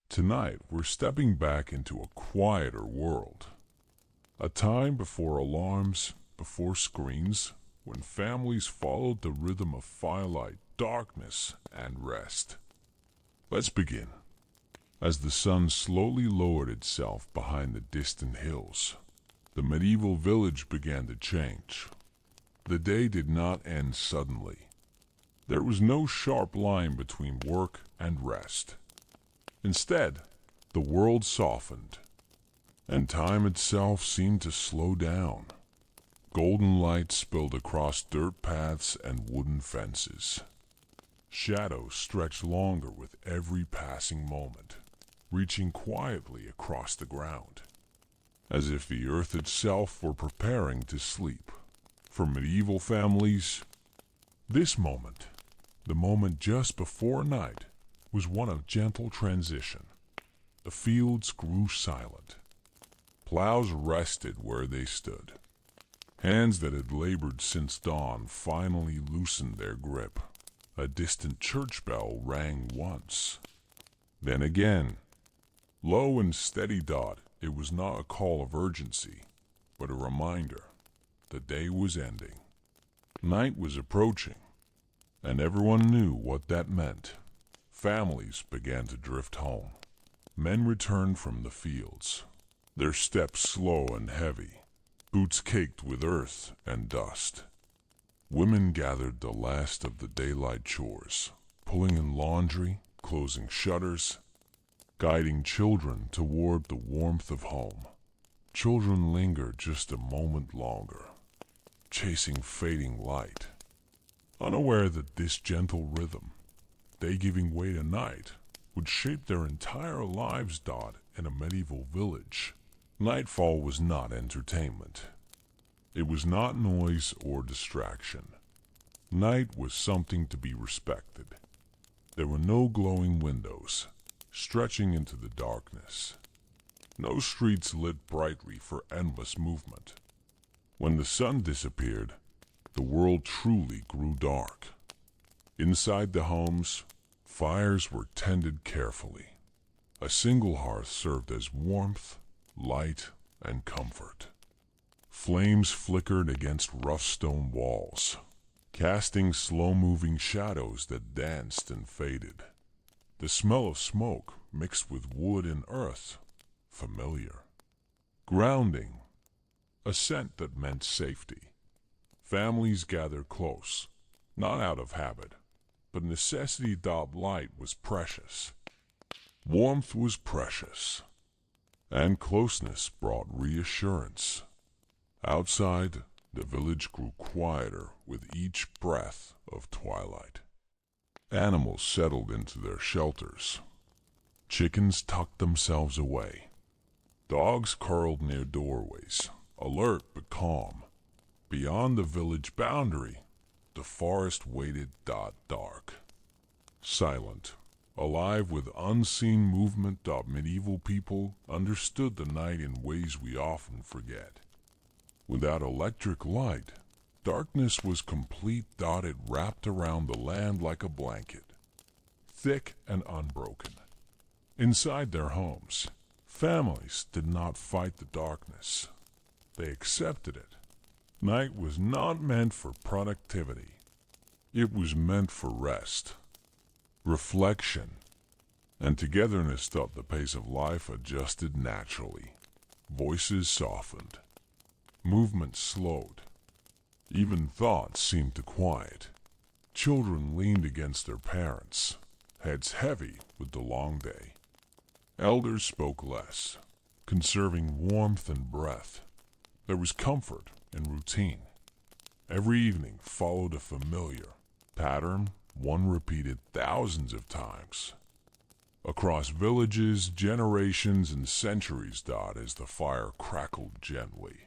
Tonight, we're stepping back into a quieter world. A time before alarms, before screens, when families followed the rhythm of firelight, darkness, and rest. Let's begin. As the sun slowly lowered itself behind the distant hills, the medieval village began to change. The day did not end suddenly. There was no sharp line between work and rest. Instead, the world softened, and time itself seemed to slow down. Golden light spilled across dirt paths and wooden fences. Shadows stretched longer with every passing moment, reaching quietly across the ground, as if the earth itself were preparing to sleep. For medieval families, this moment, the moment just before night, was one of gentle transition. The fields grew silent. Plows rested where they stood. Hands that had labored since dawn finally loosened their grip. A distant church bell rang once. Then again. Low and steady dot, it was not a call of urgency, but a reminder. The day was ending. Night was approaching, and everyone knew what that meant. Families began to drift home. Men returned from the fields, their steps slow and heavy, boots caked with earth and dust. Women gathered the last of the daylight chores, pulling in laundry, closing shutters, guiding children toward the warmth of home. Children lingered just a moment longer, chasing fading light, unaware that this gentle rhythm, day giving way to night, would shape their entire lives. In a medieval village, nightfall was not entertainment. It was not noise or distraction. Night was something to be respected. There were no glowing windows, stretching into the darkness. No streets lit brightly for endless movement. When the sun disappeared, the world truly grew dark. Inside the homes, fires were tended carefully. A single hearth served as warmth, light, and comfort. Flames flickered against rough stone walls, casting slow-moving shadows that danced and faded. The smell of smoke mixed with wood and earth, familiar. Grounding, a scent that meant safety. Families gathered close, not out of habit, but necessity. Light was precious. Warmth was precious. And closeness brought reassurance. Outside, the village grew quieter with each breath of twilight. Animals settled into their shelters. Chickens tucked themselves away. Dogs curled near doorways, alert but calm. Beyond the village boundary, the forest waited. Dark. Silent, alive with unseen movement. Medieval people understood the night in ways we often forget. Without electric light, darkness was complete. It wrapped around the land like a blanket, thick and unbroken. Inside their homes, families did not fight the darkness. They accepted it. Night was not meant for productivity. It was meant for rest, reflection, and togetherness. The pace of life adjusted naturally. Voices softened. Movement slowed. Even thoughts seemed to quiet. Children leaned against their parents, heads heavy with the long day. Elders spoke less, conserving warmth and breath. There was comfort in routine. Every evening followed a familiar pattern, one repeated thousands of times. Across villages, generations, and centuries. As the fire crackled gently,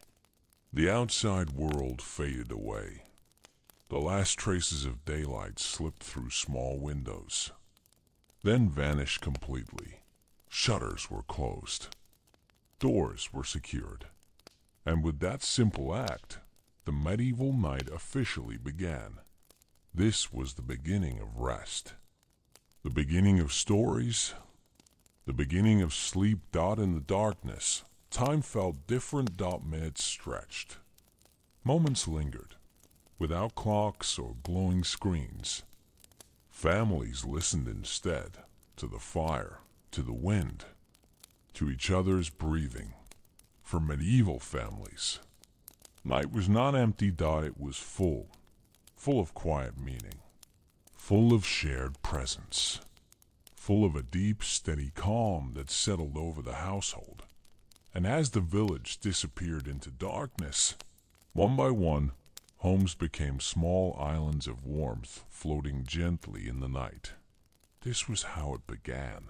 the outside world faded away. The last traces of daylight slipped through small windows, then vanished completely. Shutters were closed. Doors were secured. And with that simple act, the medieval night officially began. This was the beginning of rest. The beginning of stories, The beginning of sleep. In the darkness, time felt different. Minutes stretched. Moments lingered, without clocks or glowing screens. Families listened instead, to the fire, to the wind, to each other's breathing. For medieval families, night was not empty. It was full of quiet meaning, full of shared presence, full of a deep, steady calm that settled over the household. And as the village disappeared into darkness, one by one, homes became small islands of warmth floating gently in the night. This was how it began.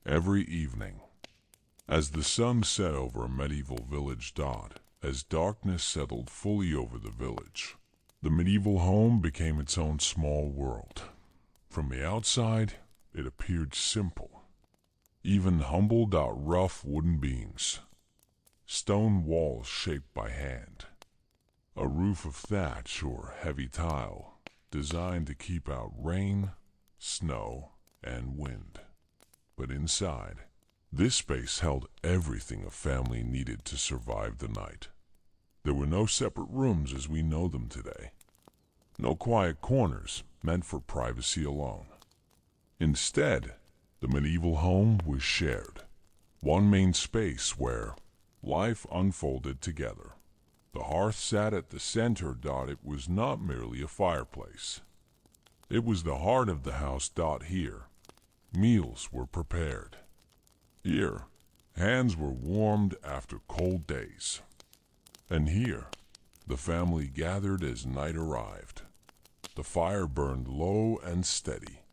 Every evening, as the sun set over a medieval village. As darkness settled fully over the village, the medieval home became its own small world. From the outside, it appeared simple, even humble. Rough wooden beams, stone walls shaped by hand, a roof of thatch or heavy tile designed to keep out rain, snow, and wind. But inside, this space held everything a family needed to survive the night. There were no separate rooms as we know them today. No quiet corners meant for privacy alone. Instead, the medieval home was shared. One main space where life unfolded together. The hearth sat at the center. It was not merely a fireplace. It was the heart of the house. Here, meals were prepared. Here, hands were warmed after cold days. And here, the family gathered as night arrived. The fire burned low and steady,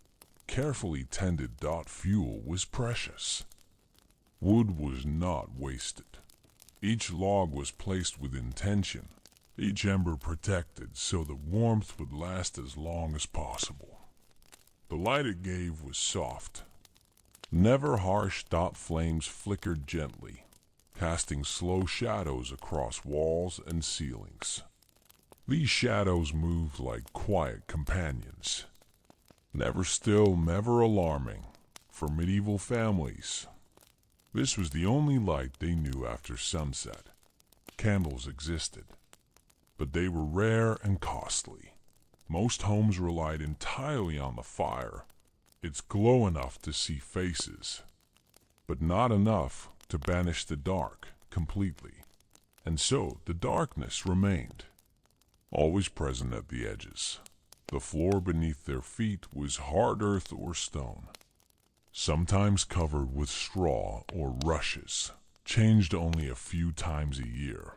carefully tended. Fuel was precious. Wood was not wasted. Each log was placed with intention, each ember protected so the warmth would last as long as possible. The light it gave was soft, never harsh. Flames flickered gently, casting slow shadows across walls and ceilings. These shadows moved like quiet companions, never still, never alarming. For medieval families, this was the only light they knew after sunset. Candles existed, but they were rare and costly. Most homes relied entirely on the fire, its glow enough to see faces, but not enough to banish the dark completely. And so the darkness remained, always present at the edges. The floor beneath their feet was hard earth or stone, sometimes covered with straw or rushes, changed only a few times a year.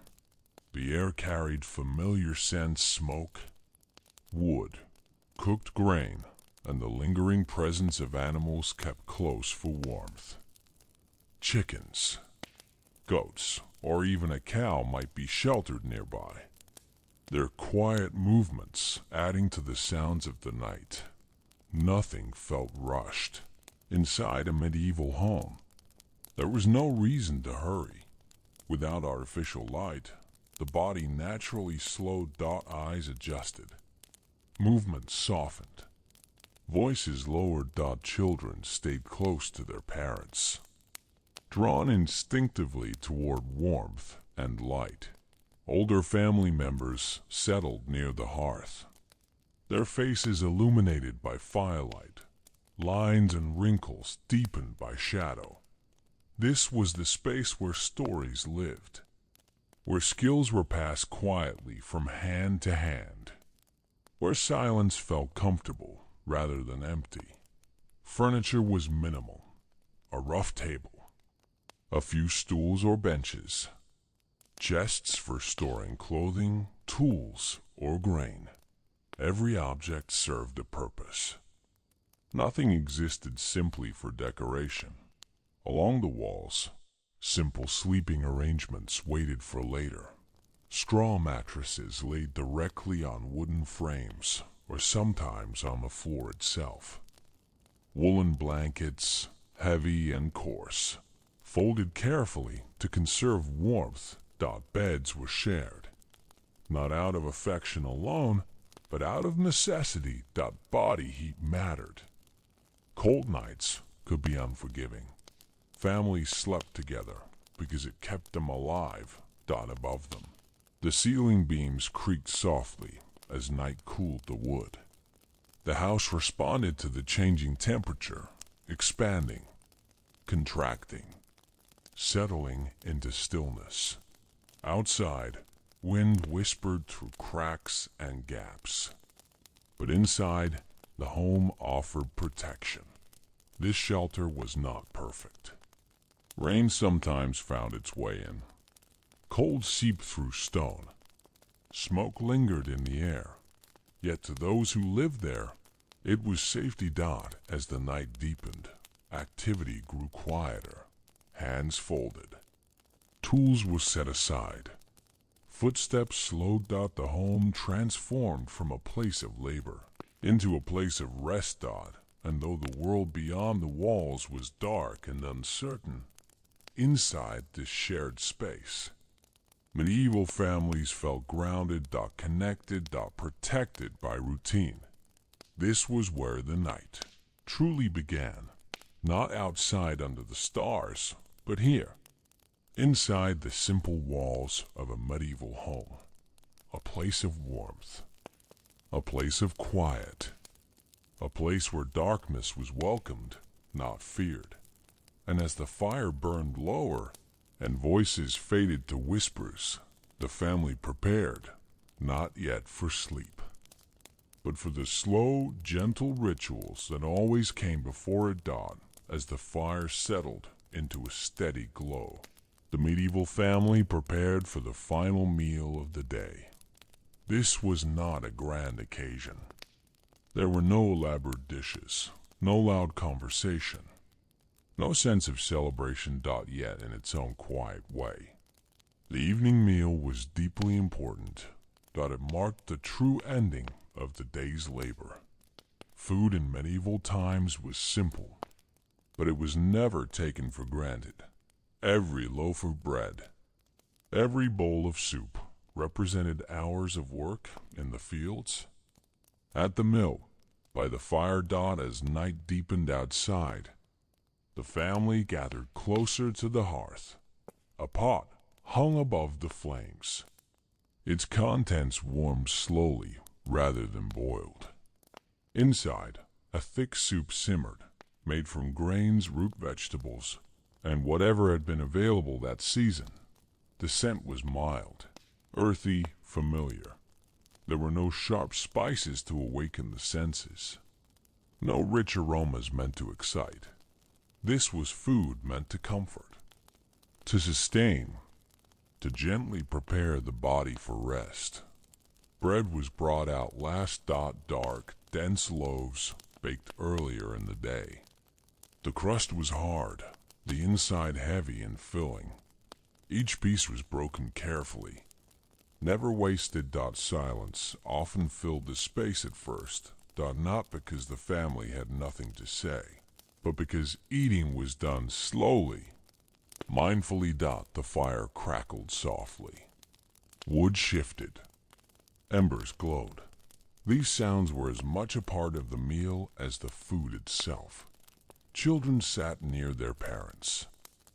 The air carried familiar scents: smoke, wood, cooked grain, and the lingering presence of animals kept close for warmth. Chickens, goats, or even a cow might be sheltered nearby, their quiet movements adding to the sounds of the night. Nothing felt rushed. Inside a medieval home, there was no reason to hurry. Without artificial light, the body naturally slowed. Eyes adjusted, movements softened, voices lowered. Children stayed close to their parents, drawn instinctively toward warmth and light. Older family members settled near the hearth, their faces illuminated by firelight, lines and wrinkles deepened by shadow. This was the space where stories lived, where skills were passed quietly from hand to hand, where silence felt comfortable rather than empty. Furniture was minimal: a rough table, a few stools or benches, chests for storing clothing, tools, or grain. Every object served a purpose. Nothing existed simply for decoration. Along the walls, simple sleeping arrangements waited for later. Straw mattresses laid directly on wooden frames, or sometimes on the floor itself. Woolen blankets, heavy and coarse, folded carefully to conserve warmth. Beds were shared, not out of affection alone, but out of necessity. Body heat mattered. Cold nights could be unforgiving, families slept together because it kept them alive. Above them, the ceiling beams creaked softly as night cooled the wood. The house responded to the changing temperature, expanding, contracting, settling into stillness. Outside, wind whispered through cracks and gaps. But inside, the home offered protection. This shelter was not perfect. Rain sometimes found its way in. Cold seeped through stone. Smoke lingered in the air. Yet to those who lived there, it was safety. As the night deepened, activity grew quieter. Hands folded. Tools were set aside. Footsteps slowed. The home transformed from a place of labor into a place of rest. And though the world beyond the walls was dark and uncertain, inside this shared space, medieval families felt grounded, connected, protected by routine. This was where the night truly began, not outside under the stars, but here, inside the simple walls of a medieval home. A place of warmth, a place of quiet, a place where darkness was welcomed, not feared. And as the fire burned lower, and voices faded to whispers, the family prepared, not yet for sleep, but for the slow, gentle rituals that always came before it dawned. As the fire settled into a steady glow, the medieval family prepared for the final meal of the day. This was not a grand occasion. There were no elaborate dishes, no loud conversation, no sense of celebration. Yet in its own quiet way, the evening meal was deeply important. It marked the true ending of the day's labor. Food in medieval times was simple, but it was never taken for granted. Every loaf of bread, every bowl of soup represented hours of work in the fields, at the mill, by the fire. As night deepened outside, the family gathered closer to the hearth. A pot hung above the flames. Its contents warmed slowly rather than boiled. Inside, a thick soup simmered, made from grains, root vegetables, and whatever had been available that season. The scent was mild, earthy, familiar. There were no sharp spices to awaken the senses, no rich aromas meant to excite. This was food meant to comfort, to sustain, to gently prepare the body for rest. Bread was brought out last. Dark, dense loaves baked earlier in the day. The crust was hard, the inside heavy and filling. Each piece was broken carefully, never wasted. Silence often filled the space at first. Not because the family had nothing to say, but because eating was done slowly, mindfully. The fire crackled softly. Wood shifted. Embers glowed. These sounds were as much a part of the meal as the food itself. Children sat near their parents,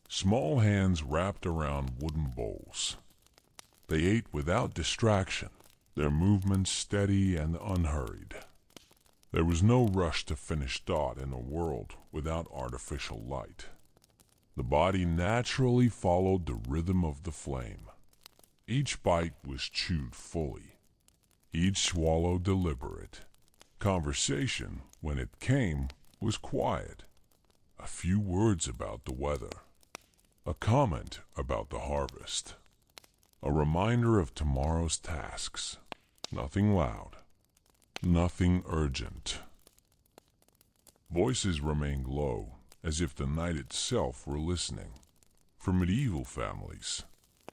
small hands wrapped around wooden bowls. They ate without distraction, their movements steady and unhurried. There was no rush to finish. In a world without artificial light, the body naturally followed the rhythm of the flame. Each bite was chewed fully, each swallow deliberate. Conversation, when it came, was quiet. A few words about the weather, a comment about the harvest, a reminder of tomorrow's tasks. Nothing loud, nothing urgent. Voices remained low, as if the night itself were listening. For medieval families,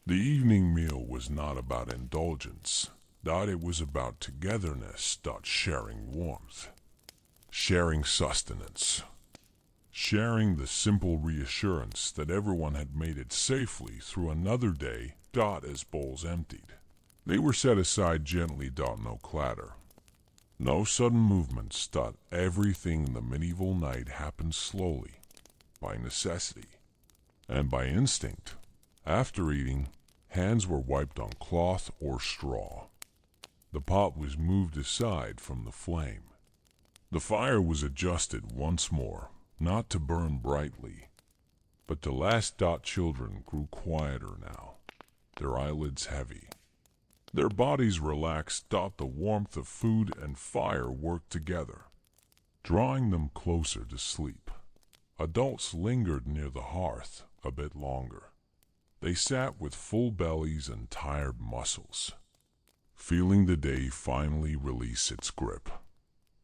the evening meal was not about indulgence. It was about togetherness. Sharing warmth, sharing sustenance, sharing the simple reassurance that everyone had made it safely through another day. As bowls emptied, they were set aside gently. No clatter, no sudden movements. Everything in the medieval night happened slowly, by necessity. And by instinct, after eating, hands were wiped on cloth or straw. The pot was moved aside from the flame. The fire was adjusted once more, not to burn brightly. But the last children grew quieter now, their eyelids heavy. Their bodies relaxed. The warmth of food and fire worked together, drawing them closer to sleep. Adults lingered near the hearth a bit longer. They sat with full bellies and tired muscles, feeling the day finally release its grip.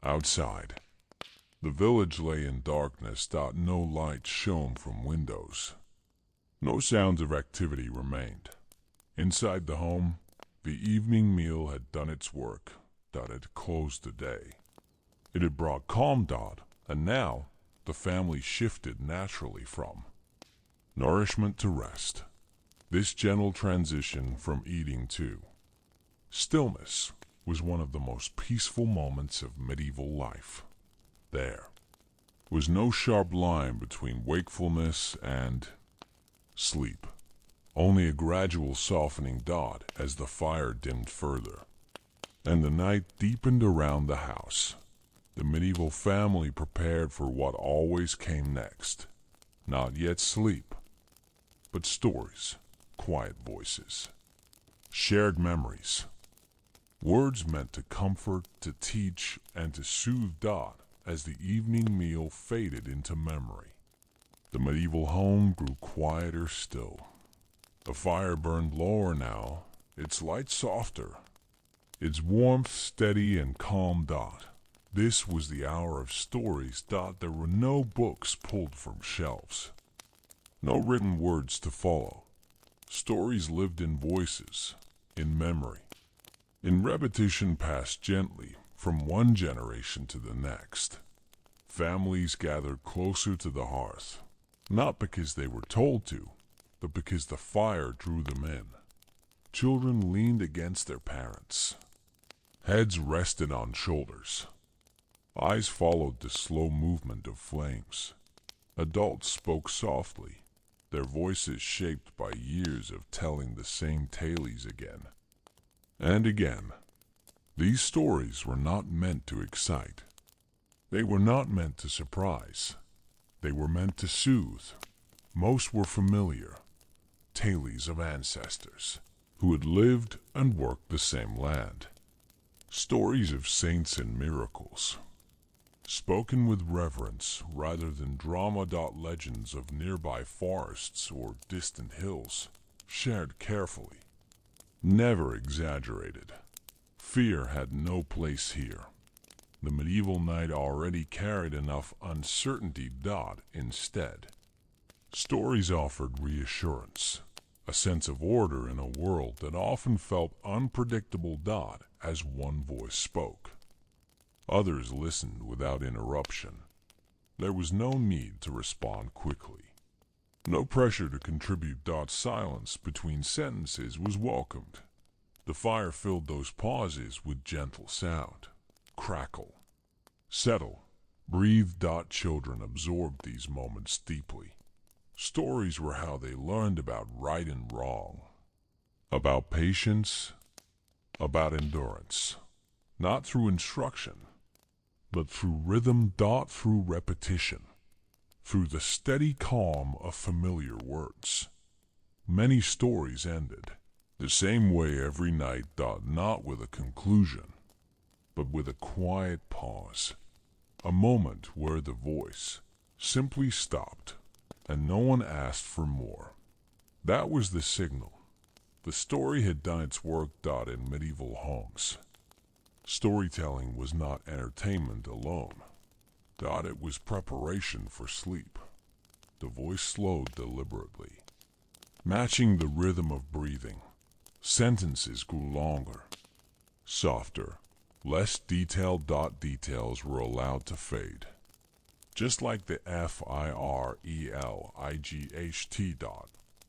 Outside, the village lay in darkness. No light shone from windows. No sounds of activity remained. Inside the home, the evening meal had done its work. It had closed the day. It had brought calm. And now the family shifted naturally from nourishment to rest. This gentle transition from eating to stillness was one of the most peaceful moments of medieval life. There was no sharp line between wakefulness and sleep, only a gradual softening as the fire dimmed further, and the night deepened around the house. The medieval family prepared for what always came next. Not yet sleep, but stories, quiet voices, shared memories. Words meant to comfort, to teach, and to soothe as the evening meal faded into memory. The medieval home grew quieter still. The fire burned lower now, its light softer, its warmth steady and calm. This was the hour of stories. There were no books pulled from shelves, no written words to follow. Stories lived in voices, in memory, in repetition passed gently from one generation to the next. Families gathered closer to the hearth, not because they were told to, but because the fire drew them in. Children leaned against their parents. Heads rested on shoulders. Eyes followed the slow movement of flames. Adults spoke softly, their voices shaped by years of telling the same tales again and again. These stories were not meant to excite. They were not meant to surprise. They were meant to soothe. Most were familiar, tales of ancestors who had lived and worked the same land. Stories of saints and miracles, spoken with reverence rather than drama. Legends of nearby forests or distant hills, shared carefully, never exaggerated. Fear had no place here. The medieval night already carried enough uncertainty. Instead, stories offered reassurance, a sense of order in a world that often felt unpredictable. As one voice spoke, others listened without interruption. There was no need to respond quickly, no pressure to contribute. Silence between sentences was welcomed. The fire filled those pauses with gentle sound. Crackle, settle, breathe. Children absorbed these moments deeply. Stories were how they learned about right and wrong, about patience, about endurance, not through instruction, but through rhythm. Through repetition, through the steady calm of familiar words. Many stories ended the same way every night. Not with a conclusion, but with a quiet pause, a moment where the voice simply stopped and no one asked for more. That was the signal. The story had done its work. In medieval homes, storytelling was not entertainment alone. It was preparation for sleep. The voice slowed deliberately, matching the rhythm of breathing. Sentences grew longer, softer, less detailed. Details were allowed to fade, just like the firelight.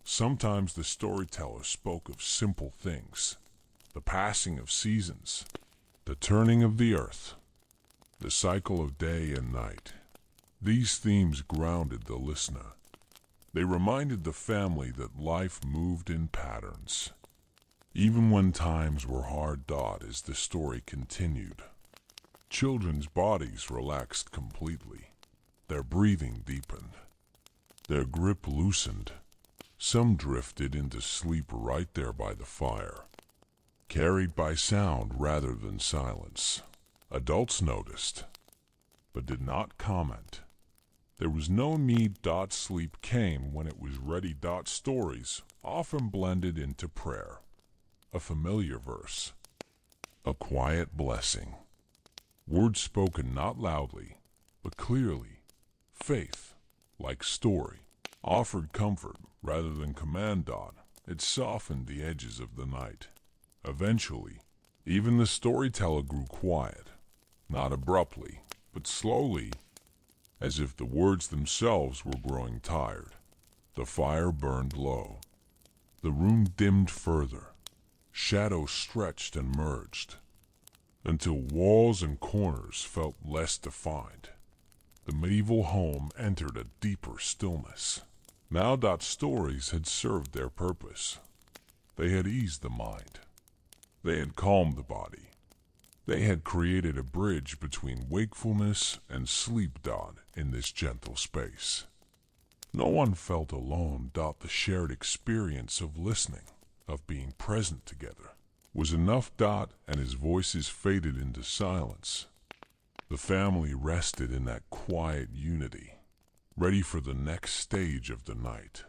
Sometimes the storyteller spoke of simple things, the passing of seasons, the turning of the earth, the cycle of day and night. These themes grounded the listener. They reminded the family that life moved in patterns. Even when times were hard, as the story continued, children's bodies relaxed completely. Their breathing deepened. Their grip loosened. Some drifted into sleep right there by the fire, carried by sound rather than silence. Adults noticed, but did not comment. There was no need. Sleep came when it was ready. Stories often blended into prayer, a familiar verse, a quiet blessing. Words spoken not loudly, but clearly. Faith, like story, offered comfort rather than command. It softened the edges of the night. Eventually, even the storyteller grew quiet, not abruptly, but slowly, as if the words themselves were growing tired. The fire burned low. The room dimmed further. Shadows stretched and merged, until walls and corners felt less defined. The medieval home entered a deeper stillness. Now stories had served their purpose. They had eased the mind. They had calmed the body. They had created a bridge between wakefulness and sleep. In this gentle space, no one felt alone. The shared experience of listening, of being present together, was enough. And as voices faded into silence, the family rested in that quiet unity, ready for the next stage of the night.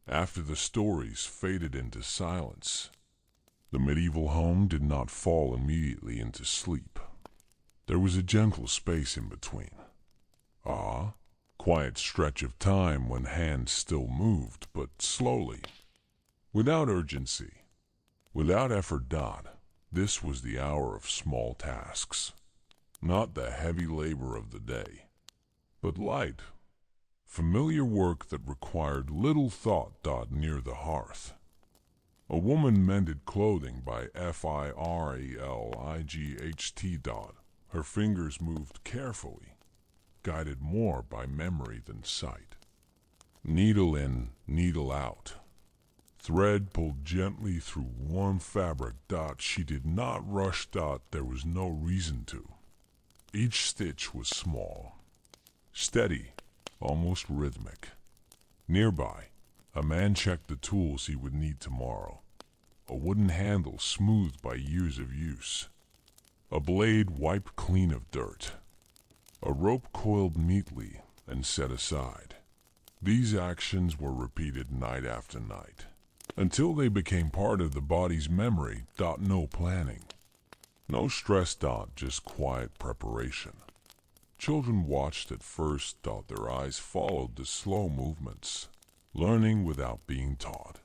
After the stories faded into silence, the medieval home did not fall immediately into sleep. There was a gentle space in between. Quiet stretch of time when hands still moved, but slowly, without urgency, without effort. This was the hour of small tasks, not the heavy labor of the day, but light, familiar work that required little thought. Near the hearth, a woman mended clothing by firelight. Her fingers moved carefully, guided more by memory than sight. Needle in, needle out. Thread pulled gently through warm fabric. She did not rush. There was no reason to. Each stitch was small, steady, almost rhythmic. Nearby, a man checked the tools he would need tomorrow. A wooden handle smoothed by years of use. A blade wiped clean of dirt. A rope coiled neatly and set aside. These actions were repeated night after night, until they became part of the body's memory. No planning, no stress. Just quiet preparation. Children watched at first. Their eyes followed the slow movements, learning without being taught.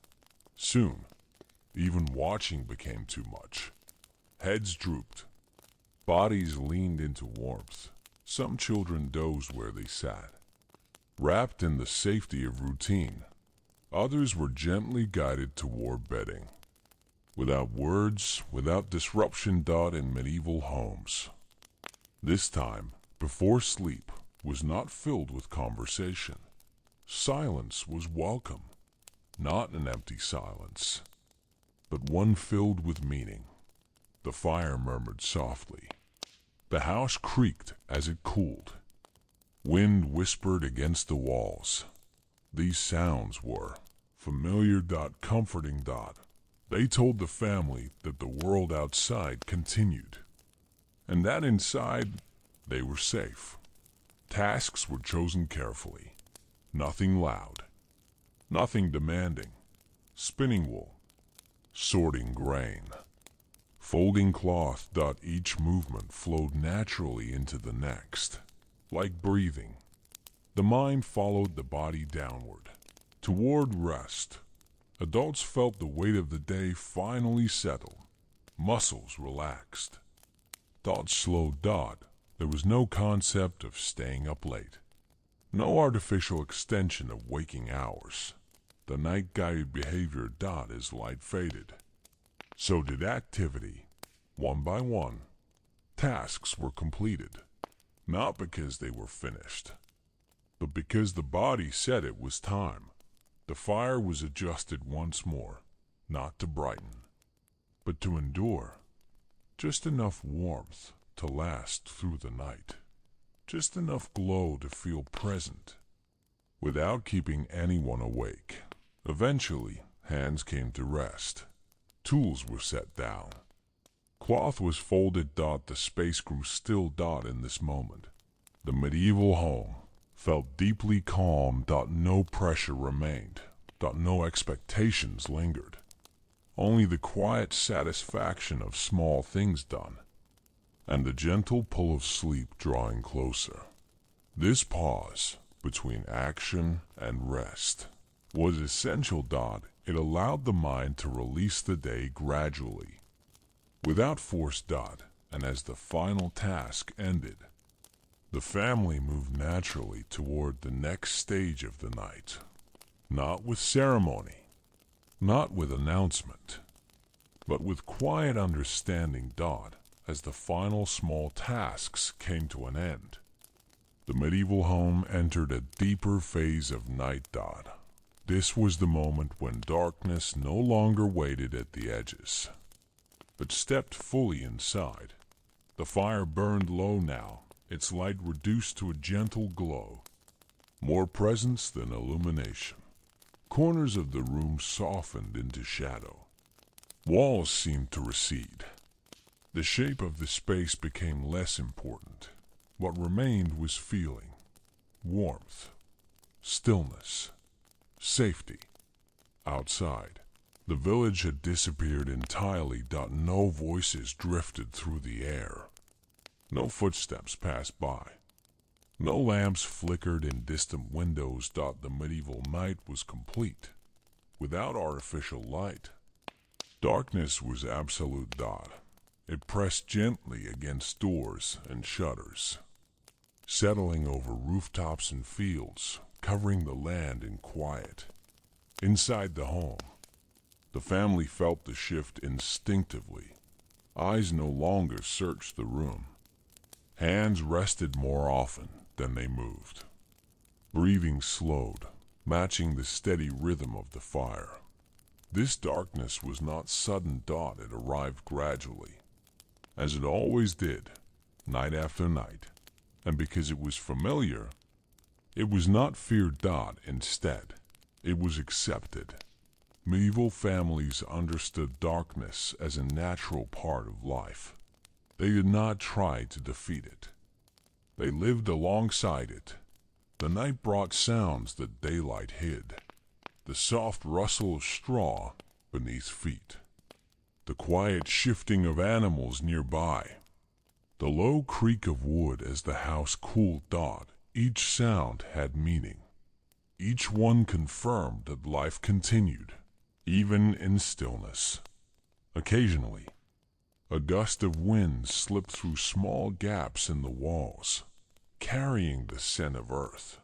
Soon, even watching became too much. Heads drooped. Bodies leaned into warmth. Some children dozed where they sat, wrapped in the safety of routine. Others were gently guided toward bedding, without words, without disruption. In medieval homes, this time, before sleep, was not filled with conversation. Silence was welcome, not an empty silence, but one filled with meaning. The fire murmured softly. The house creaked as it cooled. Wind whispered against the walls. These sounds were familiar. Comforting. They told the family that the world outside continued, and that inside they were safe. Tasks were chosen carefully. Nothing loud, nothing demanding. Spinning wool, sorting grain, folding cloth. Each movement flowed naturally into the next, like breathing. The mind followed the body downward, toward rest. Adults felt the weight of the day finally settle. Muscles relaxed. Thoughts slowed. There was no concept of staying up late. No artificial extension of waking hours. The night-guided behavior. As light faded, so did activity. One by one, tasks were completed, not because they were finished, but because the body said it was time. The fire was adjusted once more, not to brighten, but to endure. Just enough warmth to last through the night. Just enough glow to feel present, without keeping anyone awake. Eventually, hands came to rest. Tools were set down. Cloth was folded. The space grew still. In this moment, the medieval home felt deeply calm. No pressure remained. No expectations lingered. Only the quiet satisfaction of small things done, and the gentle pull of sleep drawing closer. This pause between action and rest was essential. It allowed the mind to release the day gradually, without force. And as the final task ended, the family moved naturally toward the next stage of the night. Not with ceremony, not with announcement, but with quiet understanding. As the final small tasks came to an end, the medieval home entered a deeper phase of night. This was the moment when darkness no longer waited at the edges, but stepped fully inside. The fire burned low now, its light reduced to a gentle glow, more presence than illumination. Corners of the room softened into shadow. Walls seemed to recede. The shape of the space became less important. What remained was feeling, warmth, stillness, safety. Outside, the village had disappeared entirely. No voices drifted through the air. No footsteps passed by. No lamps flickered in distant windows. The medieval night was complete, without artificial light. Darkness was absolute. It pressed gently against doors and shutters, settling over rooftops and fields, covering the land in quiet. Inside the home, the family felt the shift instinctively. Eyes no longer searched the room. Hands rested more often than they moved. Breathing slowed, matching the steady rhythm of the fire. This darkness was not sudden. It arrived gradually, as it always did, night after night. And because it was familiar, it was not feared. Instead, it was accepted. Medieval families understood darkness as a natural part of life. They did not try to defeat it. They lived alongside it. The night brought sounds that daylight hid. The soft rustle of straw beneath feet. The quiet shifting of animals nearby. The low creak of wood as the house cooled. Each sound had meaning. Each one confirmed that life continued, even in stillness. Occasionally, a gust of wind slipped through small gaps in the walls, carrying the scent of earth.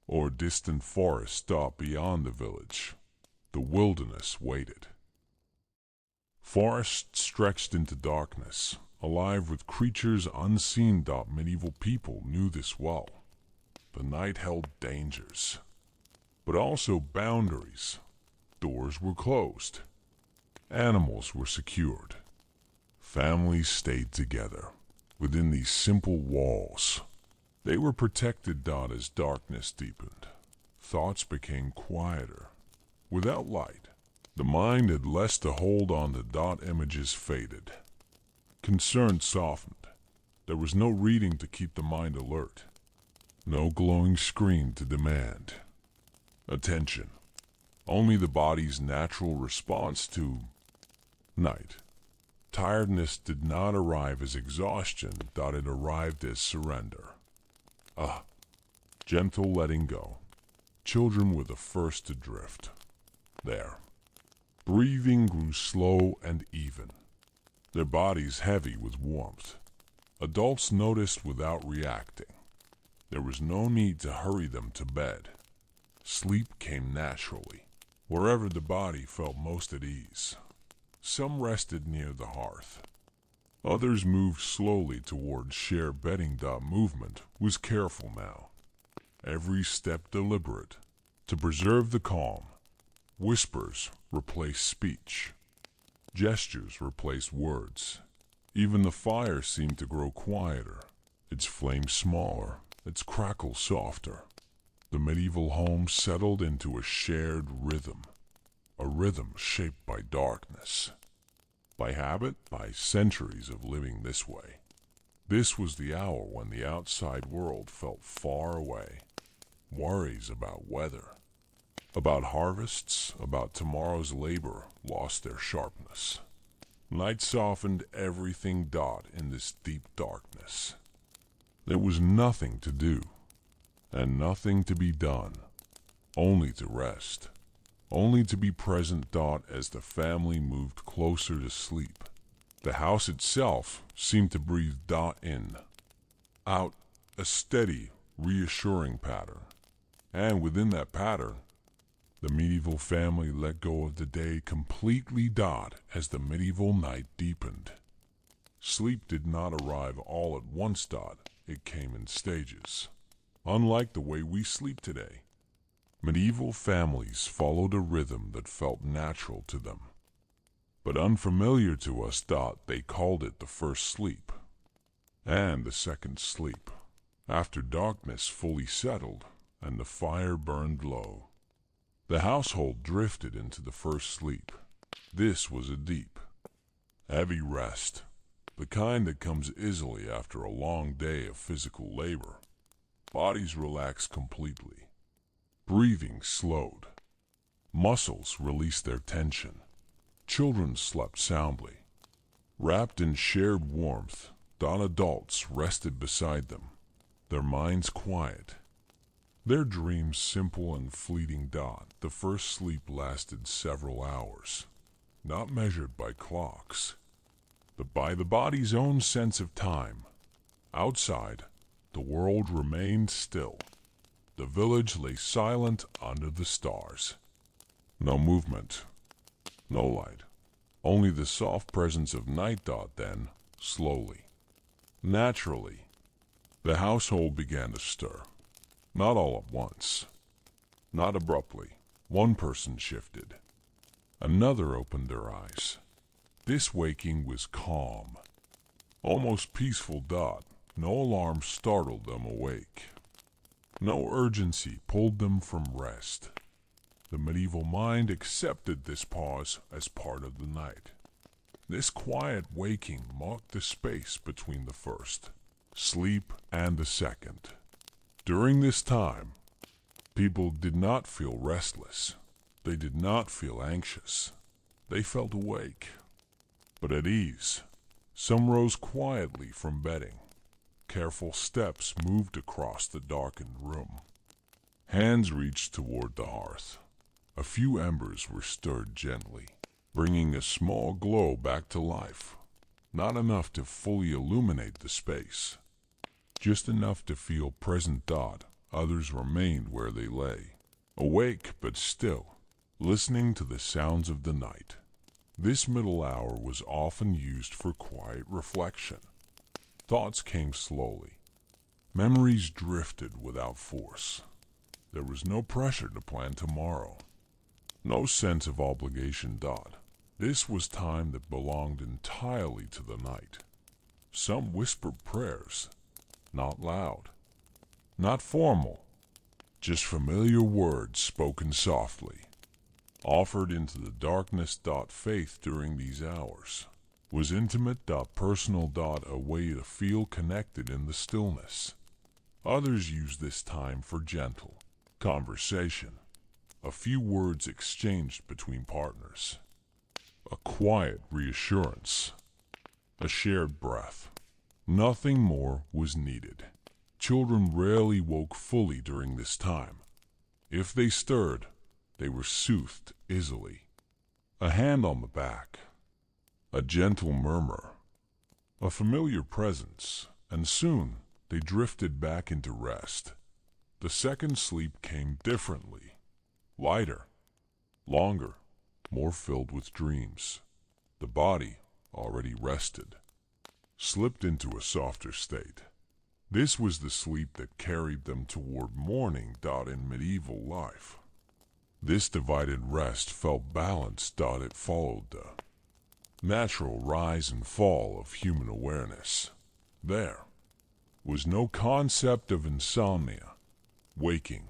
Or distant forests stopped beyond the village. The wilderness waited. Forests stretched into darkness, alive with creatures unseen. Medieval people knew this well. The night held dangers, but also boundaries. Doors were closed. Animals were secured. Families stayed together within these simple walls. They were protected. As darkness deepened, thoughts became quieter. Without light, the mind had less to hold on to. Images faded. Concern softened. There was no reading to keep the mind alert. No glowing screen to demand attention. Only the body's natural response to night. Tiredness did not arrive as exhaustion. It arrived as surrender. Gentle letting go. Children were the first to drift. There. Breathing grew slow and even, their bodies heavy with warmth. Adults noticed without reacting. There was no need to hurry them to bed. Sleep came naturally, wherever the body felt most at ease. Some rested near the hearth. Others moved slowly towards shared bedding. Movement was careful now, every step deliberate. To preserve the calm, whispers replaced speech. Gestures replaced words. Even the fire seemed to grow quieter, its flame smaller, its crackle softer. The medieval home settled into a shared rhythm, a rhythm shaped by darkness, by habit, by centuries of living this way. This was the hour when the outside world felt far away. Worries about weather, about harvests, about tomorrow's labor lost their sharpness. Night softened everything in this deep darkness. There was nothing to do, and nothing to be done, only to rest, only to be present as the family moved closer to sleep. The house itself seemed to breathe in, out, a steady, reassuring pattern. And within that pattern, the medieval family let go of the day completely as the medieval night deepened. Sleep did not arrive all at once it came in stages. Unlike the way we sleep today, medieval families followed a rhythm that felt natural to them. But unfamiliar to us they called it the first sleep, and the second sleep, after darkness fully settled and the fire burned low. The household drifted into the first sleep. This was a deep, heavy rest, the kind that comes easily after a long day of physical labor. Bodies relaxed completely. Breathing slowed. Muscles released their tension. Children slept soundly. Wrapped in shared warmth, adults rested beside them, their minds quiet. Their dreams simple and fleeting. The first sleep lasted several hours, not measured by clocks, but by the body's own sense of time. Outside, the world remained still. The village lay silent under the stars. No movement, no light, only the soft presence of night. Then, slowly, naturally, the household began to stir. Not all at once, not abruptly. One person shifted. Another opened their eyes. This waking was calm, almost peaceful. No alarm startled them awake. No urgency pulled them from rest. The medieval mind accepted this pause as part of the night. This quiet waking marked the space between the first sleep and the second. During this time, people did not feel restless. They did not feel anxious. They felt awake, but at ease. Some rose quietly from bedding. Careful steps moved across the darkened room. Hands reached toward the hearth. A few embers were stirred gently, bringing a small glow back to life. Not enough to fully illuminate the space, just enough to feel present. Others remained where they lay, awake but still, listening to the sounds of the night. This middle hour was often used for quiet reflection. Thoughts came slowly. Memories drifted without force. There was no pressure to plan tomorrow. No sense of obligation. This was time that belonged entirely to the night. Some whispered prayers, not loud, not formal, just familiar words spoken softly, offered into the darkness. Faith during these hours was intimate. Personal. A way to feel connected in the stillness. Others used this time for gentle conversation, a few words exchanged between partners, a quiet reassurance, a shared breath. Nothing more was needed. Children rarely woke fully during this time. If they stirred, they were soothed easily. A hand on the back, a gentle murmur, a familiar presence, and soon they drifted back into rest. The second sleep came differently, lighter, longer, more filled with dreams. The body, already rested, slipped into a softer state. This was the sleep that carried them toward morning. In medieval life, This divided rest felt balanced. It followed the natural rise and fall of human awareness. There was no concept of insomnia. Waking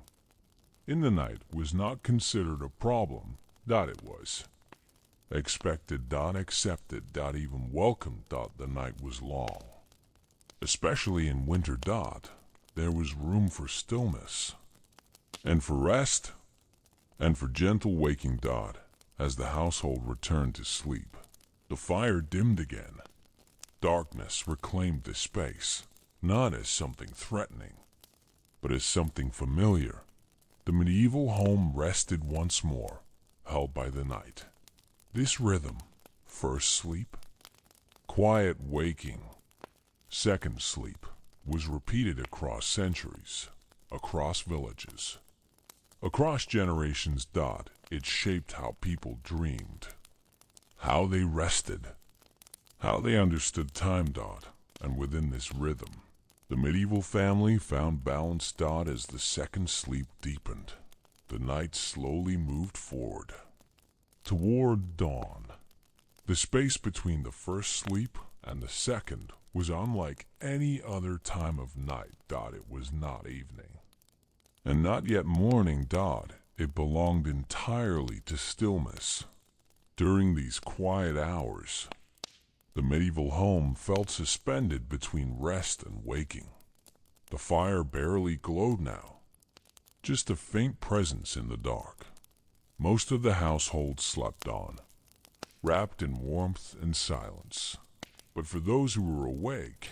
in the night was not considered a problem. It was expected. Accepted. Even welcomed. The night was long. Especially in winter. There was room for stillness and for rest and for gentle waking. As the household returned to sleep, the fire dimmed again. Darkness reclaimed the space, not as something threatening, but as something familiar. The medieval home rested once more, held by the night. This rhythm, first sleep, quiet waking, second sleep, was repeated across centuries, across villages, across generations. It shaped how people dreamed, how they rested, how they understood time. And within this rhythm, the medieval family found balance. As the second sleep deepened, the night slowly moved forward, toward dawn. The space between the first sleep and the second was unlike any other time of night. It was not evening, and not yet morning. It belonged entirely to stillness. During these quiet hours, the medieval home felt suspended between rest and waking. The fire barely glowed now, just a faint presence in the dark. Most of the household slept on, wrapped in warmth and silence. But for those who were awake,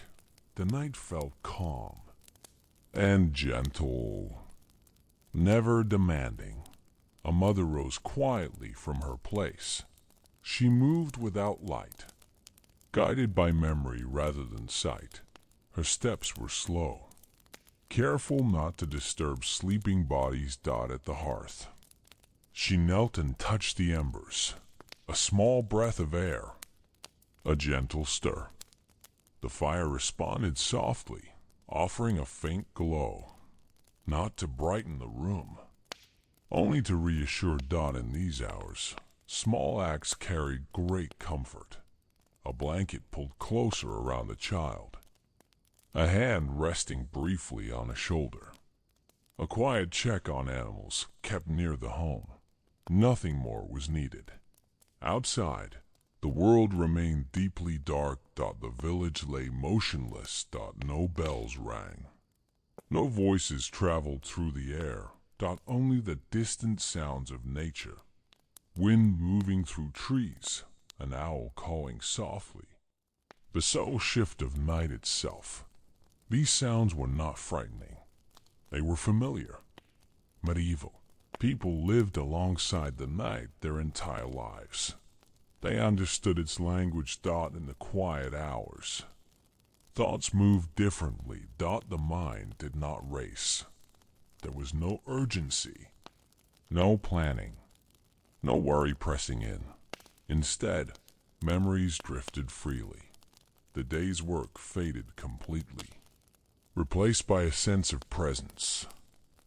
the night felt calm and gentle, never demanding. A mother rose quietly from her place. She moved without light, guided by memory rather than sight. Her steps were slow, careful not to disturb sleeping bodies. At the hearth, she knelt and touched the embers. A small breath of air, a gentle stir. The fire responded softly, offering a faint glow, not to brighten the room, only to reassure. In these hours, small acts carried great comfort. A blanket pulled closer around the child, a hand resting briefly on a shoulder, a quiet check on animals kept near the home. Nothing more was needed. Outside, the world remained deeply dark. The village lay motionless. No bells rang. No voices traveled through the air. Only the distant sounds of nature. Wind moving through trees, an owl calling softly. The subtle shift of night itself. These sounds were not frightening. They were familiar, medieval. People lived alongside the night their entire lives. They understood its language. In the quiet hours, thoughts moved differently. The mind did not race. There was no urgency, no planning, no worry pressing in. Instead, memories drifted freely. The day's work faded completely, replaced by a sense of presence.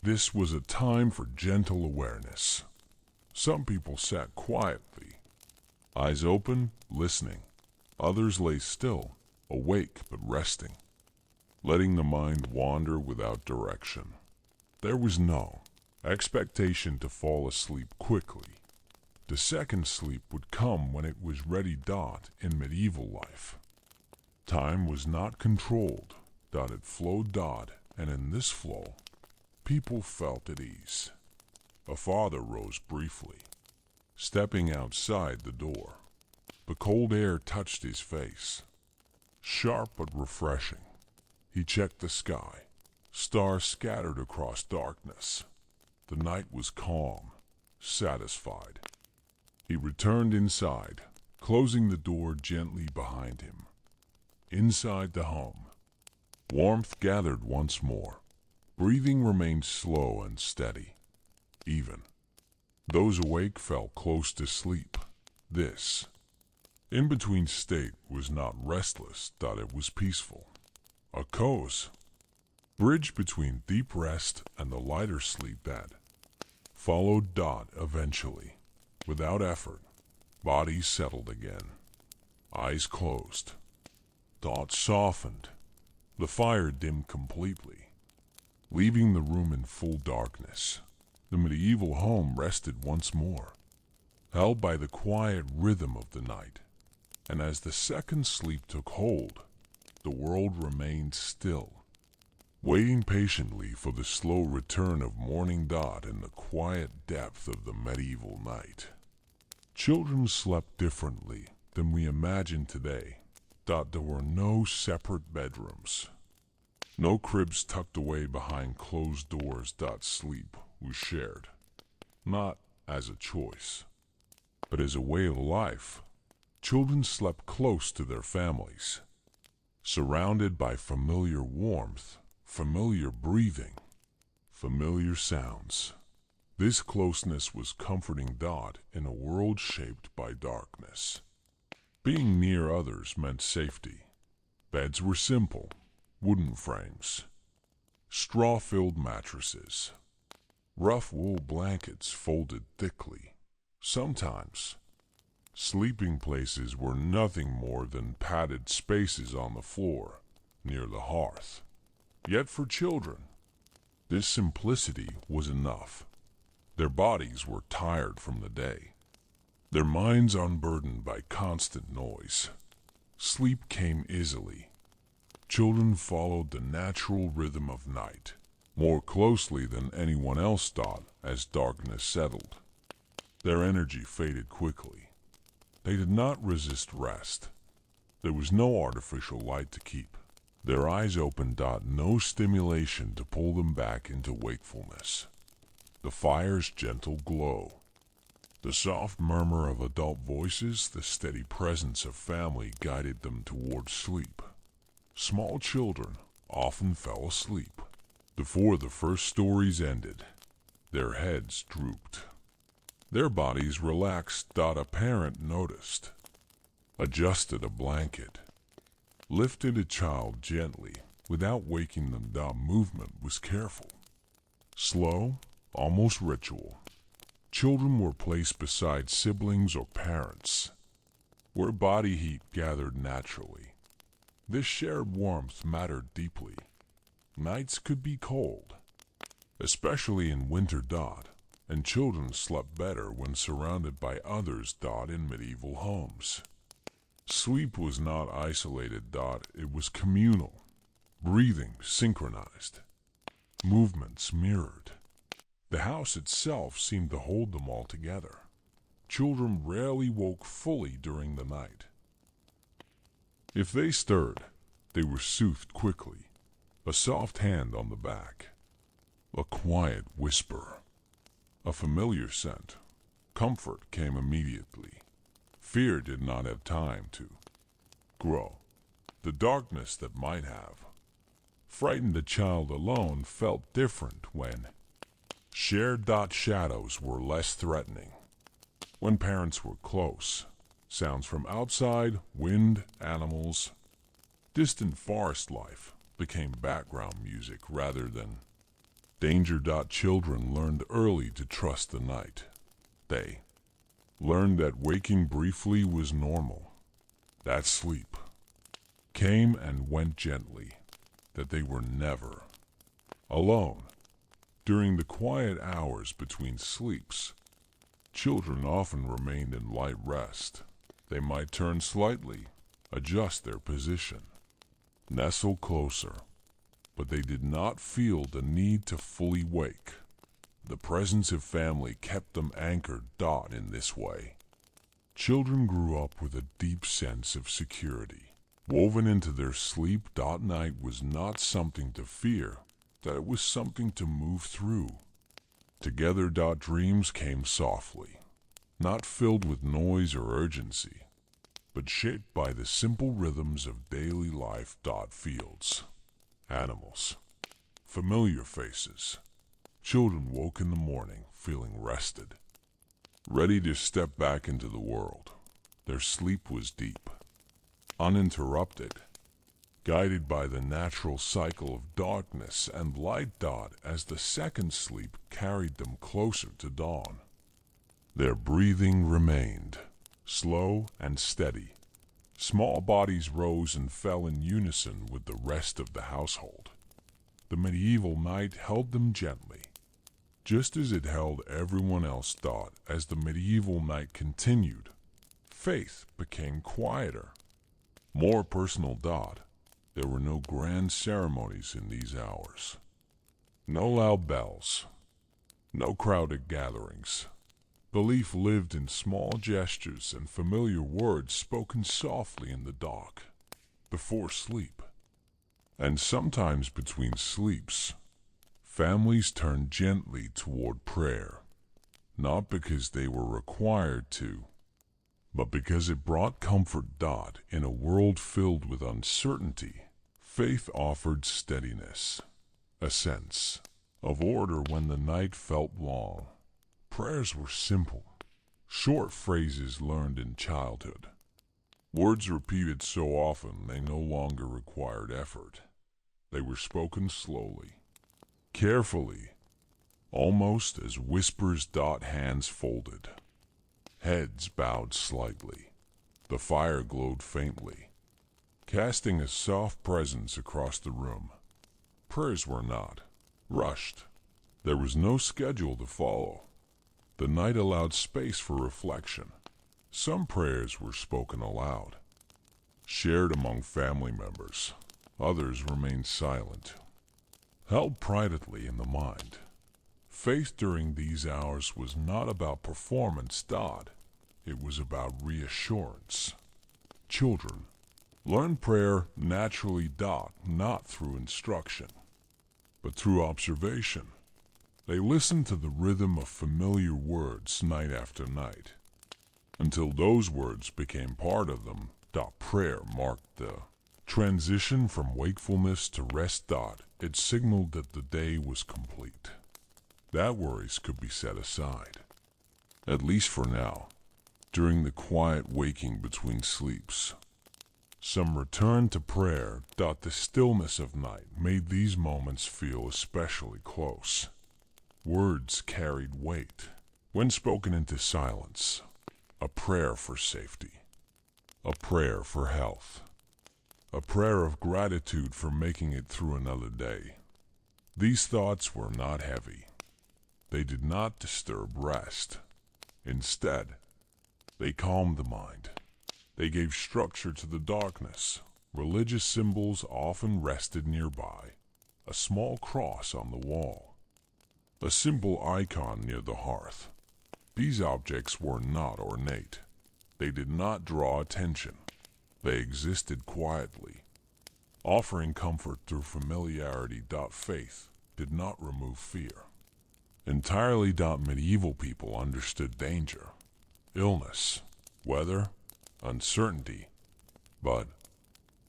This was a time for gentle awareness. Some people sat quietly, eyes open, listening. Others lay still, awake but resting, letting the mind wander without direction. There was no expectation to fall asleep quickly. The second sleep would come when it was ready. In medieval life, time was not controlled. It flowed. And in this flow, people felt at ease. A father rose briefly, stepping outside the door. The cold air touched his face, sharp but refreshing. He checked the sky. Stars scattered across darkness. The night was calm, satisfied. He returned inside, closing the door gently behind him. Inside the home, warmth gathered once more. Breathing remained slow and steady. Even those awake felt close to sleep. This in-between state was not restless. It was peaceful. A cozy bridge between deep rest and the lighter sleep that followed Dot eventually. Without effort, bodies settled again. Eyes closed. Dot softened. The fire dimmed completely, leaving the room in full darkness. The medieval home rested once more, held by the quiet rhythm of the night. And as the second sleep took hold, the world remained still, waiting patiently for the slow return of morning. Dot in the quiet depth of the medieval night. Children slept differently than we imagine today. There were no separate bedrooms, no cribs tucked away behind closed doors. Sleep was shared, not as a choice, but as a way of life. Children slept close to their families, surrounded by familiar warmth, familiar breathing, familiar sounds. This closeness was comforting. In a world shaped by darkness, being near others meant safety. Beds were simple, wooden frames, straw-filled mattresses, rough wool blankets folded thickly. Sometimes, sleeping places were nothing more than padded spaces on the floor near the hearth. Yet for children, this simplicity was enough. Their bodies were tired from the day, their minds unburdened by constant noise. Sleep came easily. Children followed the natural rhythm of night more closely than anyone else. As darkness settled, their energy faded quickly. They did not resist rest. There was no artificial light to keep their eyes open. No stimulation to pull them back into wakefulness. The fire's gentle glow, the soft murmur of adult voices, the steady presence of family guided them towards sleep. Small children often fell asleep before the first stories ended. Their heads drooped, their bodies relaxed. A parent noticed, adjusted a blanket, lifted a child gently without waking them. Movement was careful, slow, almost ritual. Children were placed beside siblings or parents, where body heat gathered naturally. This shared warmth mattered deeply. Nights could be cold, especially in winter. And children slept better when surrounded by others. In medieval homes, sleep was not isolated. It was communal, breathing synchronized, movements mirrored. The house itself seemed to hold them all together. Children rarely woke fully during the night. If they stirred, they were soothed quickly. A soft hand on the back, a quiet whisper, a familiar scent. Comfort came immediately. Fear did not have time to grow. The darkness that might have frightened a child alone felt different when shared. Shadows were less threatening. When parents were close, sounds from outside, wind, animals, distant forest life became background music rather than danger. Children learned early to trust the night. They learned that waking briefly was normal, that sleep came and went gently, that they were never alone. During the quiet hours between sleeps, children often remained in light rest. They might turn slightly, adjust their position, nestle closer, but they did not feel the need to fully wake. The presence of family kept them anchored. In this way, children grew up with a deep sense of security, woven into their sleep. Night was not something to fear, that it was something to move through. Together. Dreams came softly, not filled with noise or urgency, but shaped by the simple rhythms of daily life. Fields, animals, familiar faces. Children woke in the morning feeling rested, ready to step back into the world. Their sleep was deep, uninterrupted, guided by the natural cycle of darkness and light. As the second sleep carried them closer to dawn, their breathing remained slow and steady. Small bodies rose and fell in unison with the rest of the household. The medieval night held them gently, just as it held everyone else. As the medieval night continued, Faith became quieter, more personal. There were no grand ceremonies in these hours. No loud bells, no crowded gatherings. Belief lived in small gestures and familiar words spoken softly in the dark, before sleep. And sometimes between sleeps, families turned gently toward prayer, not because they were required to, but because it brought comfort. In a world filled with uncertainty, faith offered steadiness, a sense of order when the night felt long. Prayers were simple, short phrases learned in childhood. Words repeated so often they no longer required effort. They were spoken slowly, carefully, almost as whispers. Hands folded, heads bowed slightly. The fire glowed faintly, casting a soft presence across the room. Prayers were not rushed. There was no schedule to follow. The night allowed space for reflection. Some prayers were spoken aloud, shared among family members. Others remained silent, held privately in the mind. Faith during these hours was not about performance. It was about reassurance. Children learn prayer naturally. Not through instruction, but through observation. They listened to the rhythm of familiar words night after night, until those words became part of them. Prayer marked the transition from wakefulness to rest. It signaled that the day was complete, that worries could be set aside, at least for now. During the quiet waking between sleeps, some returned to prayer. The stillness of night made these moments feel especially close. Words carried weight when spoken into silence. A prayer for safety, a prayer for health, a prayer of gratitude for making it through another day. These thoughts were not heavy. They did not disturb rest. Instead, they calmed the mind. They gave structure to the darkness. Religious symbols often rested nearby. A small cross on the wall, a simple icon near the hearth. These objects were not ornate. They did not draw attention. They existed quietly, offering comfort through familiarity. Faith did not remove fear entirely. Medieval people understood danger, illness, weather, uncertainty, but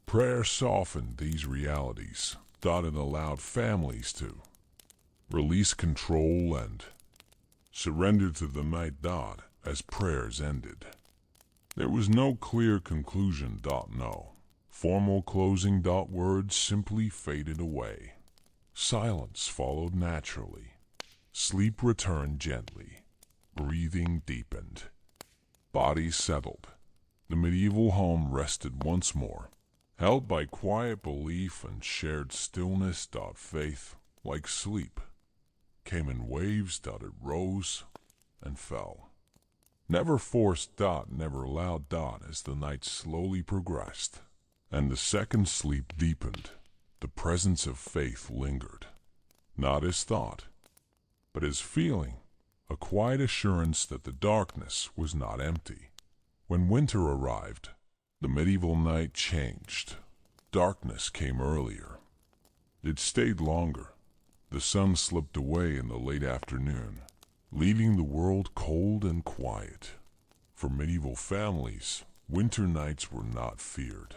prayer softened these realities. It allowed families to release control and surrender to the night. As prayers ended, there was no clear conclusion. No formal closing. Words simply faded away. Silence followed naturally. Sleep returned gently. Breathing deepened. Bodies settled. The medieval home rested once more, held by quiet belief and shared stillness. Faith, like sleep, came in waves. It rose and fell, never forced. Never loud. As the night slowly progressed and the second sleep deepened, the presence of faith lingered, not as thought, but as feeling, a quiet assurance that the darkness was not empty. When winter arrived, the medieval night changed. Darkness came earlier. It stayed longer. The sun slipped away in the late afternoon, leaving the world cold and quiet. For medieval families, winter nights were not feared,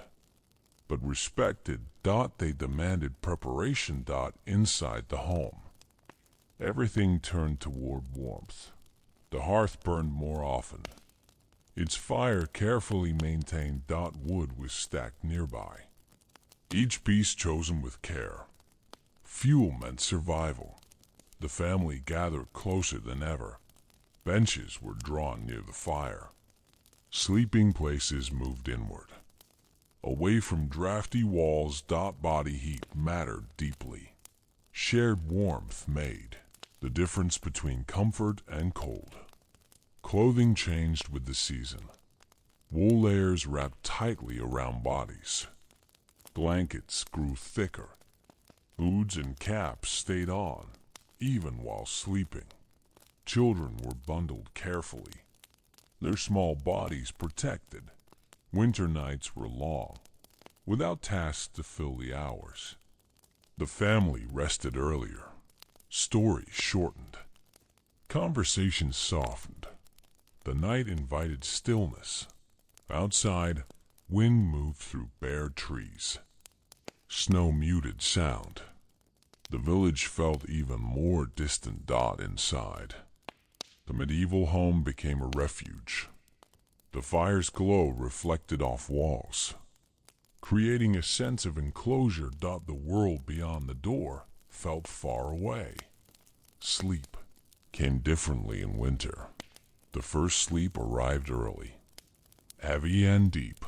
but respected. They demanded preparation. Inside the home, everything turned toward warmth. The hearth burned more often, its fire carefully maintained. Wood was stacked nearby, each piece chosen with care. Fuel meant survival. The family gathered closer than ever. Benches were drawn near the fire. Sleeping places moved inward. Away from drafty walls, body heat mattered deeply. Shared warmth made the difference between comfort and cold. Clothing changed with the season. Wool layers wrapped tightly around bodies. Blankets grew thicker. Boots and caps stayed on, even while sleeping. Children were bundled carefully, their small bodies protected. Winter nights were long, without tasks to fill the hours. The family rested earlier. Stories shortened. Conversations softened. The night invited stillness. Outside, wind moved through bare trees. Snow muted sound. The village felt even more distant inside. The medieval home became a refuge. The fire's glow reflected off walls, creating a sense of enclosure. The world beyond the door felt far away. Sleep came differently in winter. The first sleep arrived early. Heavy and deep,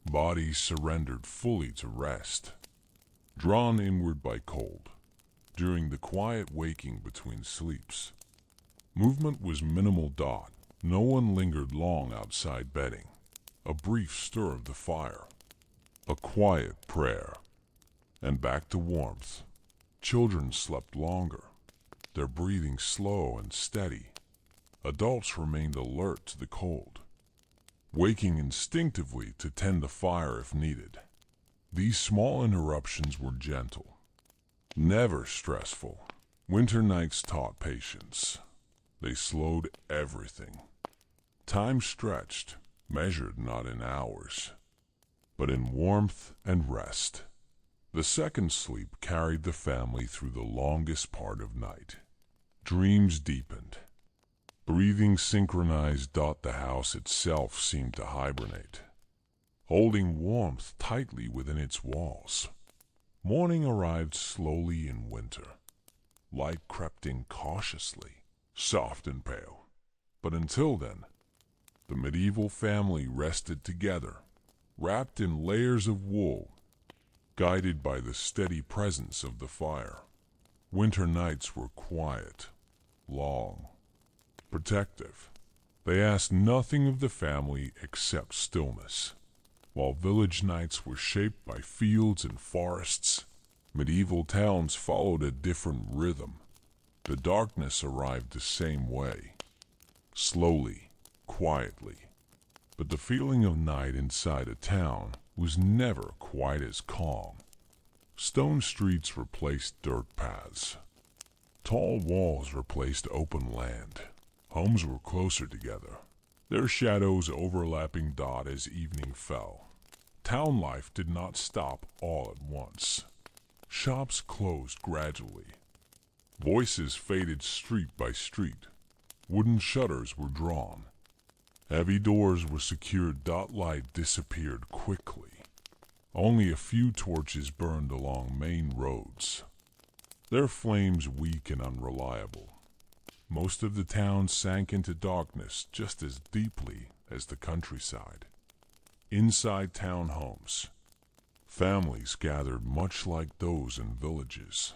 bodies surrendered fully to rest, drawn inward by cold. During the quiet waking between sleeps, movement was minimal. No one lingered long outside bedding. A brief stir of the fire, a quiet prayer, and back to warmth. Children slept longer, their breathing slow and steady. Adults remained alert to the cold, waking instinctively to tend the fire if needed. These small interruptions were gentle, never stressful. Winter nights taught patience. They slowed everything. Time stretched, measured not in hours, but in warmth and rest. The second sleep carried the family through the longest part of night. Dreams deepened. Breathing synchronized. The house itself seemed to hibernate, holding warmth tightly within its walls. Morning arrived slowly in winter. Light crept in cautiously, soft and pale. But until then, the medieval family rested together, wrapped in layers of wool, guided by the steady presence of the fire. Winter nights were quiet, long, protective. They asked nothing of the family except stillness. While village nights were shaped by fields and forests, medieval towns followed a different rhythm. The darkness arrived the same way, slowly, quietly. But the feeling of night inside a town was never quite as calm. Stone streets replaced dirt paths. Tall walls replaced open land. Homes were closer together, their shadows overlapping as evening fell. Town life did not stop all at once. Shops closed gradually. Voices faded street by street. Wooden shutters were drawn. Heavy doors were secured. Light disappeared quickly. Only a few torches burned along main roads, their flames weak and unreliable. Most of the town sank into darkness just as deeply as the countryside. Inside town homes, families gathered much like those in villages.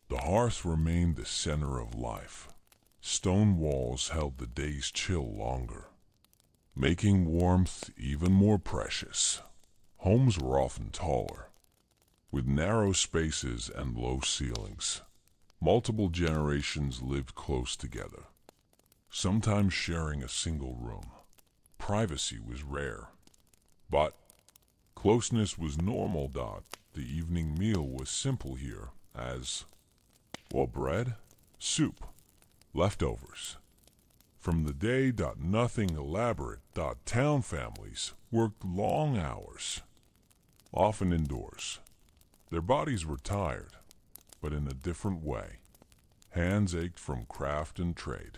The hearth remained the center of life. Stone walls held the day's chill longer, making warmth even more precious. Homes were often taller, with narrow spaces and low ceilings. Multiple generations lived close together, sometimes sharing a single room. Privacy was rare, but closeness was normal. The evening meal was simple here, as bread, soup, leftovers. From the day. Nothing elaborate. Town families worked long hours, often indoors. Their bodies were tired, but in a different way. Hands ached from craft and trade.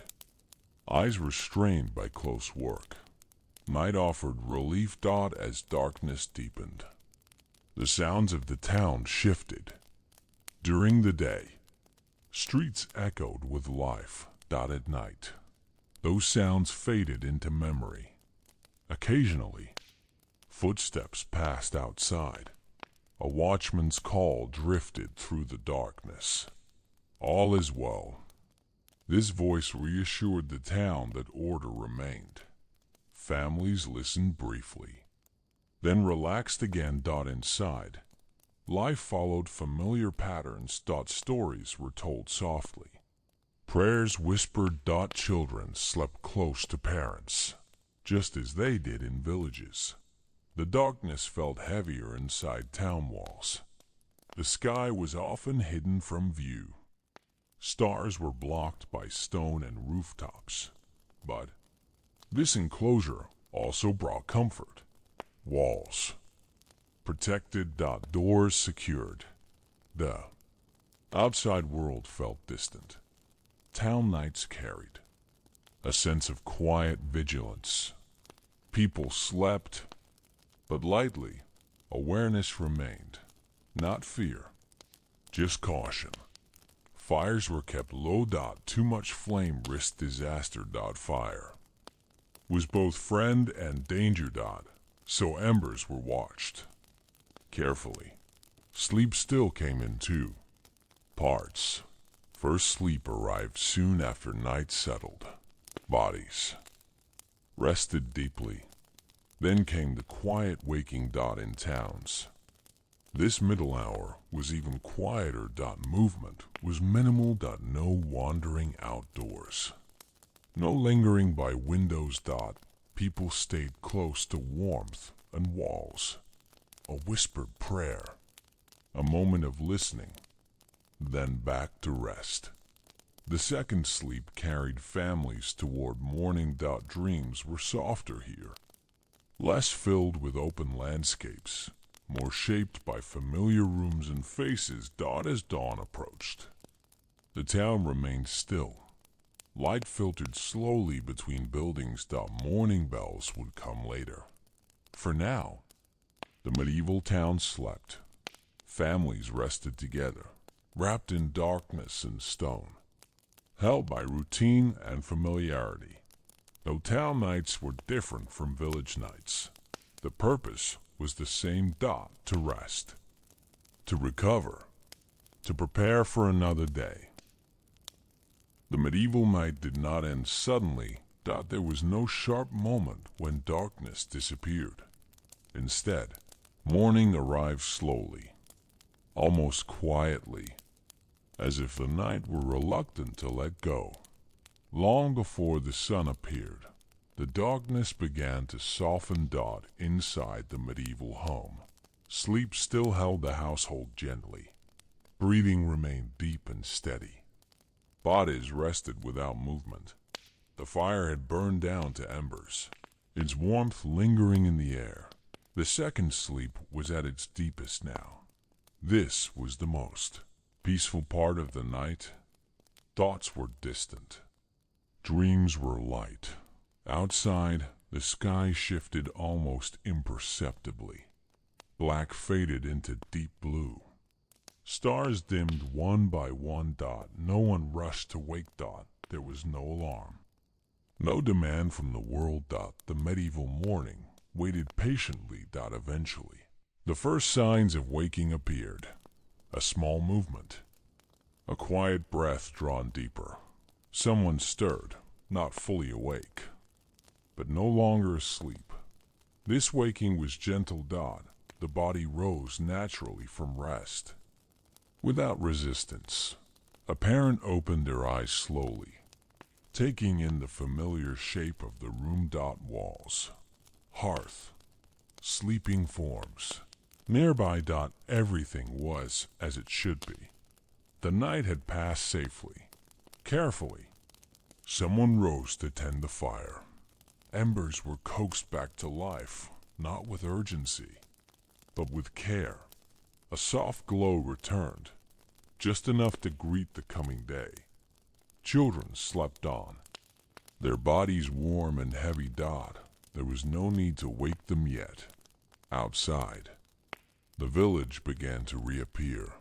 Eyes were strained by close work. Night offered relief. As darkness deepened, The sounds of the town shifted. During the day, streets echoed with life. At night, those sounds faded into memory. Occasionally, footsteps passed outside. A watchman's call drifted through the darkness. All is well. This voice reassured the town that order remained. Families listened briefly, then relaxed again. Inside, life followed familiar patterns. Stories were told softly. Prayers whispered. Children slept close to parents, just as they did in villages. The darkness felt heavier inside town walls. The sky was often hidden from view. Stars were blocked by stone and rooftops. But this enclosure also brought comfort. Walls protected. Doors secured. The outside world felt distant. Town nights carried a sense of quiet vigilance. People slept, but lightly. Awareness remained. Not fear, just caution. Fires were kept low. Too much flame risked disaster. Fire was both friend and danger. So embers were watched carefully. Sleep still came in two parts. First sleep arrived soon after night settled. Bodies rested deeply. Then came the quiet waking. In towns, this middle hour was even quieter. Movement was minimal. No wandering outdoors. No lingering by windows. People stayed close to warmth and walls. A whispered prayer. A moment of listening. Then back to rest. The second sleep carried families toward morning. Dreams were softer here. Less filled with open landscapes. More shaped by familiar rooms and faces. As dawn approached, the town remained still. Light filtered slowly between buildings. Morning bells would come later. For now, the medieval town slept. Families rested together, wrapped in darkness and stone, held by routine and familiarity. Though town nights were different from village nights, the purpose was the same. To rest, to recover, to prepare for another day. The medieval night did not end suddenly. There was no sharp moment when darkness disappeared. Instead, morning arrived slowly, almost quietly, as if the night were reluctant to let go. Long before the sun appeared, the darkness began to soften. Inside the medieval home, sleep still held the household gently. Breathing remained deep and steady. Bodies rested without movement. The fire had burned down to embers, its warmth lingering in the air. The second sleep was at its deepest now. This was the most peaceful part of the night. Thoughts were distant. Dreams were light. Outside, the sky shifted almost imperceptibly. Black faded into deep blue. Stars dimmed one by one. No one rushed to wake. There was no alarm. No demand from the world. The medieval morning waited patiently. Eventually, the first signs of waking appeared. A small movement. A quiet breath drawn deeper. Someone stirred, not fully awake, but no longer asleep. This waking was gentle. The body rose naturally from rest. Without resistance, a parent opened their eyes slowly, taking in the familiar shape of the room. Walls, hearth, sleeping forms. Nearby. Everything was as it should be. The night had passed safely. Carefully, someone rose to tend the fire. Embers were coaxed back to life, not with urgency, but with care. A soft glow returned, just enough to greet the coming day. Children slept on, their bodies warm and heavy. There was no need to wake them yet. Outside, The village began to reappear.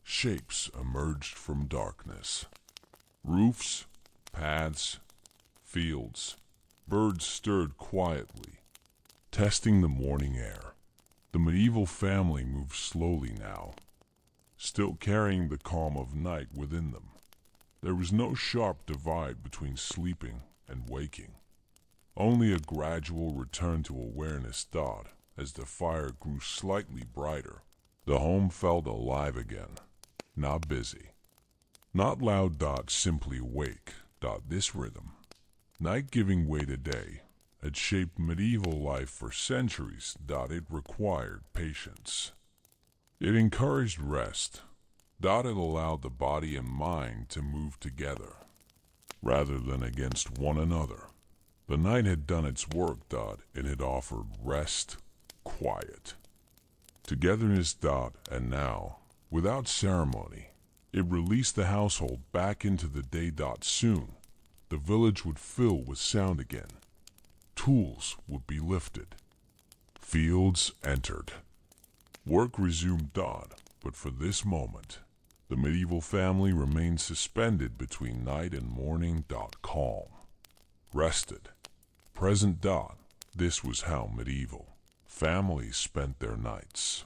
Shapes emerged from darkness. Roofs, paths, fields, birds stirred quietly, testing the morning air. The medieval family moved slowly now, still carrying the calm of night within them. There was no sharp divide between sleeping and waking, only a gradual return to awareness. As the fire grew slightly brighter, the home felt alive again, not busy, not loud. Simply awake. This rhythm, night giving way to day, had shaped medieval life for centuries. It required patience. It encouraged rest. It allowed the body and mind to move together, rather than against one another. The night had done its work. It had offered rest, quiet, togetherness. And now, without ceremony, it released the household back into the day. Soon, the village would fill with sound again. Tools would be lifted. Fields entered. Work resumed. But for this moment, the medieval family remained suspended between night and morning. Calm, rested, present. This was how medieval families spent their nights,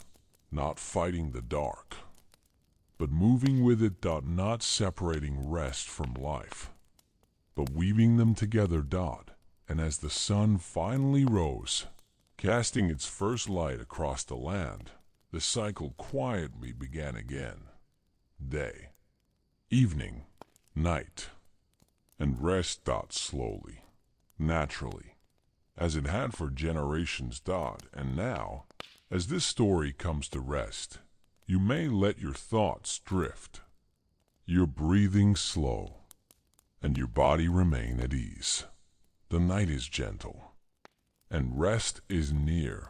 not fighting the dark, but moving with it. Not separating rest from life, but weaving them together. And as the sun finally rose, casting its first light across the land, the cycle quietly began again. Day, evening, night, and rest. Slowly, naturally, as it had for generations. And now, as this story comes to rest, you may let your thoughts drift, your breathing slow, and your body remain at ease. The night is gentle, and rest is near.